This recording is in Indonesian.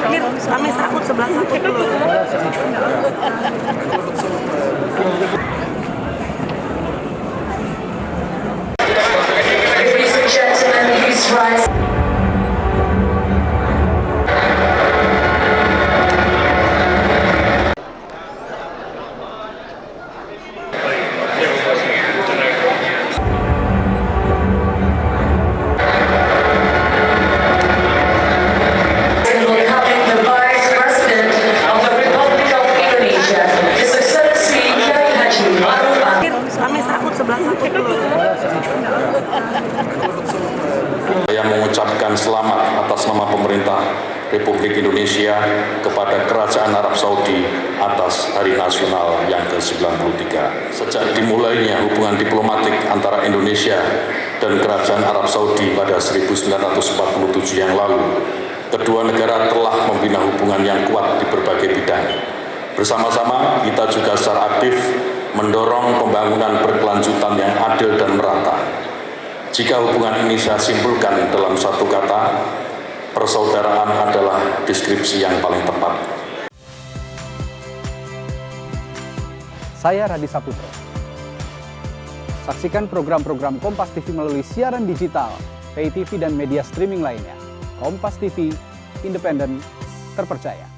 Kami sakut sebelah sakut dulu. Ladies and gentlemen, please rise. Welcoming the Vice President of the Republic of Indonesia, His Excellency Kiai Haji Ma'ruf Amin. Kami sakut sebelah sakut dulu. Saya mengucapkan selamat atas nama pemerintah Republik Indonesia kepada Kerajaan Arab Saudi atas Hari Nasional yang ke-93. Sejak dimulainya hubungan diplomatik antara Indonesia dan Kerajaan Arab Saudi pada 1947 yang lalu, kedua negara telah membina hubungan yang kuat di berbagai bidang. Bersama-sama kita juga secara aktif mendorong pembangunan berkelanjutan yang adil dan merata. Jika hubungan ini saya simpulkan dalam satu kata, persaudaraan adalah deskripsi yang paling tepat. Saya Radi Saputro. Saksikan program-program Kompas TV melalui siaran digital, pay TV dan media streaming lainnya. Kompas TV, independen, terpercaya.